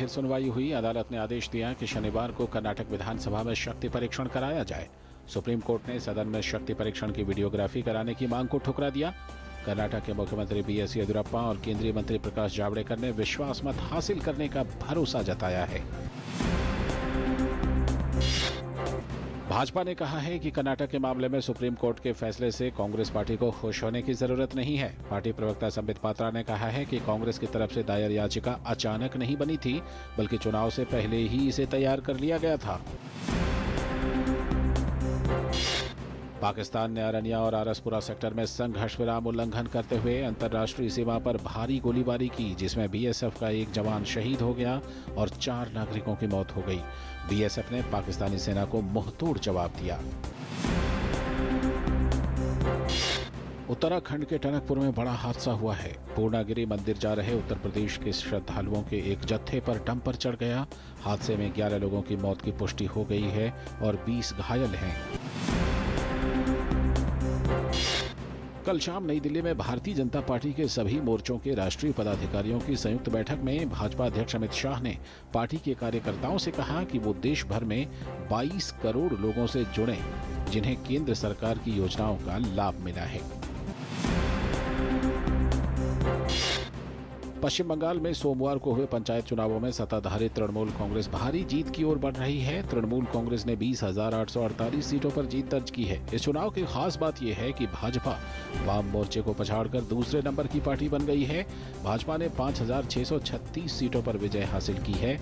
फिर सुनवाई हुई। अदालत ने आदेश दिया कि शनिवार को कर्नाटक विधानसभा में शक्ति परीक्षण कराया जाए। सुप्रीम कोर्ट ने सदन में शक्ति परीक्षण की वीडियोग्राफी कराने की मांग को ठुकरा दिया। कर्नाटक के मुख्यमंत्री बीएस येदियुरप्पा और केंद्रीय मंत्री प्रकाश जावड़ेकर ने विश्वास मत हासिल करने का भरोसा जताया है। भाजपा ने कहा है कि कर्नाटक के मामले में सुप्रीम कोर्ट के फैसले से कांग्रेस पार्टी को खुश होने की जरूरत नहीं है। पार्टी प्रवक्ता संबित पात्रा ने कहा है कि कांग्रेस की तरफ से दायर याचिका अचानक नहीं बनी थी, बल्कि चुनाव से पहले ही इसे तैयार कर लिया गया था। पाकिस्तान ने अरनिया और आरसपुरा सेक्टर में संघर्ष विराम उल्लंघन करते हुए अंतर्राष्ट्रीय सीमा पर भारी गोलीबारी की, जिसमें बीएसएफ का एक जवान शहीद हो गया और 4 नागरिकों की मौत हो गई। बीएसएफ ने पाकिस्तानी सेना को मुंहतोड़ जवाब दिया। उत्तराखंड के टनकपुर में बड़ा हादसा हुआ है। पूर्णागिरी मंदिर जा रहे उत्तर प्रदेश के श्रद्धालुओं के एक जत्थे पर डंपर चढ़ गया। हादसे में 11 लोगों की मौत की पुष्टि हो गई है और 20 घायल हैं। कल शाम नई दिल्ली में भारतीय जनता पार्टी के सभी मोर्चों के राष्ट्रीय पदाधिकारियों की संयुक्त बैठक में भाजपा अध्यक्ष अमित शाह ने पार्टी के कार्यकर्ताओं से कहा कि वो देश भर में 22 करोड़ लोगों से जुड़े, जिन्हें केंद्र सरकार की योजनाओं का लाभ मिला है। पश्चिम बंगाल में सोमवार को हुए पंचायत चुनावों में सत्ताधारी तृणमूल कांग्रेस भारी जीत की ओर बढ़ रही है। तृणमूल कांग्रेस ने 20,848 सीटों पर जीत दर्ज की है। इस चुनाव की खास बात यह है कि भाजपा वाम मोर्चे को पछाड़कर दूसरे नंबर की पार्टी बन गई है। भाजपा ने 5,636 सीटों पर विजय हासिल की है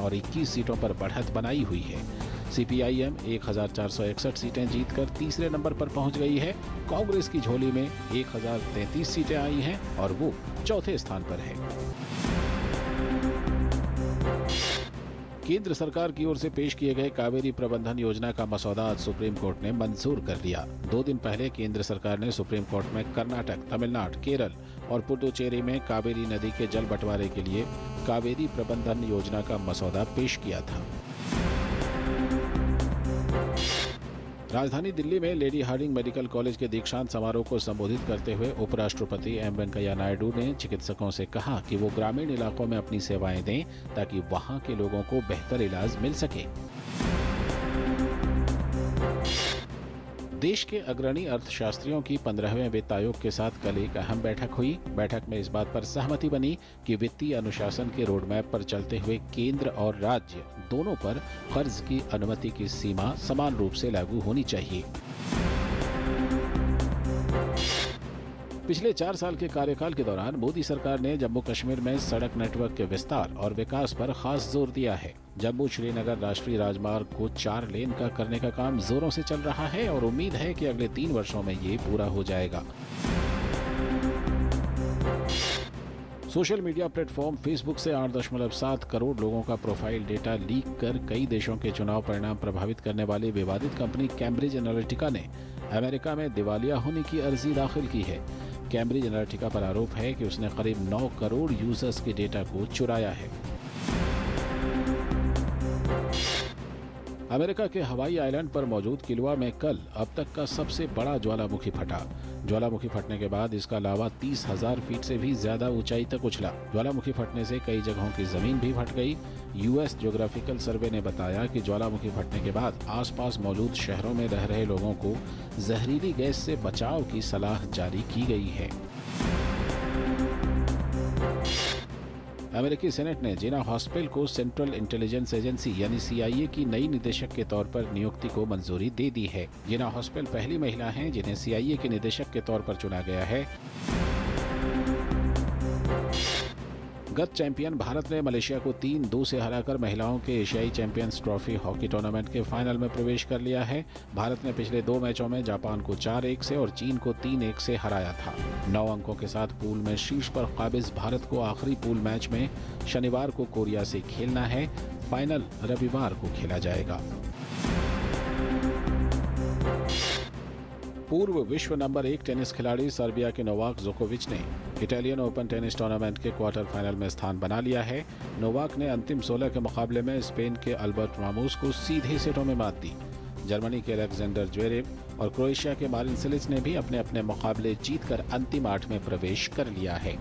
और 21 सीटों पर बढ़त बनाई हुई है। सीपीआईएम 1,461 सीटें जीतकर तीसरे नंबर पर पहुंच गई है। कांग्रेस की झोली में 1,033 सीटें आई हैं और वो चौथे स्थान पर है। केंद्र सरकार की ओर से पेश किए गए कावेरी प्रबंधन योजना का मसौदा आज सुप्रीम कोर्ट ने मंजूर कर लिया। 2 दिन पहले केंद्र सरकार ने सुप्रीम कोर्ट में कर्नाटक, तमिलनाडु, केरल और पुडुचेरी में कावेरी नदी के जल बंटवारे के लिए कावेरी प्रबंधन योजना का मसौदा पेश किया था। राजधानी दिल्ली में लेडी हार्डिंग मेडिकल कॉलेज के दीक्षांत समारोह को संबोधित करते हुए उपराष्ट्रपति एम वेंकैया नायडू ने चिकित्सकों से कहा कि वो ग्रामीण इलाकों में अपनी सेवाएं दें ताकि वहां के लोगों को बेहतर इलाज मिल सके। देश के अग्रणी अर्थशास्त्रियों की 15वें वित्त आयोग के साथ कल एक अहम बैठक हुई। बैठक में इस बात पर सहमति बनी कि वित्तीय अनुशासन के रोडमैप पर चलते हुए केंद्र और राज्य दोनों पर कर्ज की अनुमति की सीमा समान रूप से लागू होनी चाहिए। पिछले 4 साल के कार्यकाल के दौरान मोदी सरकार ने जम्मू कश्मीर में सड़क नेटवर्क के विस्तार और विकास पर खास जोर दिया है। जम्मू श्रीनगर राष्ट्रीय राजमार्ग को 4 लेन का करने का काम जोरों से चल रहा है और उम्मीद है कि अगले 3 वर्षों में ये पूरा हो जाएगा। सोशल मीडिया प्लेटफॉर्म फेसबुक से 8.7 करोड़ लोगों का प्रोफाइल डेटा लीक कर कई देशों के चुनाव परिणाम प्रभावित करने वाली विवादित कंपनी कैम्ब्रिज एनालिटिका ने अमेरिका में दिवालिया होने की अर्जी दाखिल की है। कैम्ब्रिज एनालिटिका पर आरोप है कि उसने करीब 9 करोड़ यूजर्स के डेटा को चुराया है। अमेरिका के हवाई आइलैंड पर मौजूद किलवा में कल अब तक का सबसे बड़ा ज्वालामुखी फटा। ज्वालामुखी फटने के बाद इसका लावा 30,000 फीट से भी ज्यादा ऊंचाई तक उछला। ज्वालामुखी फटने से कई जगहों की जमीन भी फट गई। यूएस ज्योग्राफिकल सर्वे ने बताया कि ज्वालामुखी फटने के बाद आसपास मौजूद शहरों में रह रहे लोगों को जहरीली गैस से बचाव की सलाह जारी की गई है। अमेरिकी सेनेट ने जिना हॉस्पिटल को सेंट्रल इंटेलिजेंस एजेंसी यानी सीआईए की नई निदेशक के तौर पर नियुक्ति को मंजूरी दे दी है। जिना हॉस्पिटल पहली महिला हैं जिन्हें सीआईए के निदेशक के तौर पर चुना गया है। गत चैंपियन भारत ने मलेशिया को 3-2 से हराकर महिलाओं के एशियाई चैंपियंस ट्रॉफी हॉकी टूर्नामेंट के फाइनल में प्रवेश कर लिया है। भारत ने पिछले 2 मैचों में जापान को 4-1 से और चीन को 3-1 से हराया था। 9 अंकों के साथ पूल में शीर्ष पर काबिज भारत को आखिरी पूल मैच में शनिवार को कोरिया से खेलना है। फाइनल रविवार को खेला जाएगा। पूर्व विश्व नंबर 1 टेनिस खिलाड़ी सर्बिया के नोवाक जोकोविच ने इटालियन ओपन टेनिस टूर्नामेंट के क्वार्टर फाइनल में स्थान बना लिया है। नोवाक ने अंतिम 16 के मुकाबले में स्पेन के अल्बर्ट रामोस को सीधे सेटों में मात दी। जर्मनी के अलेक्जेंडर ज्वेरेव और क्रोएशिया के मारिन सिलिच ने भी अपने अपने मुकाबले जीतकर अंतिम 8 में प्रवेश कर लिया है।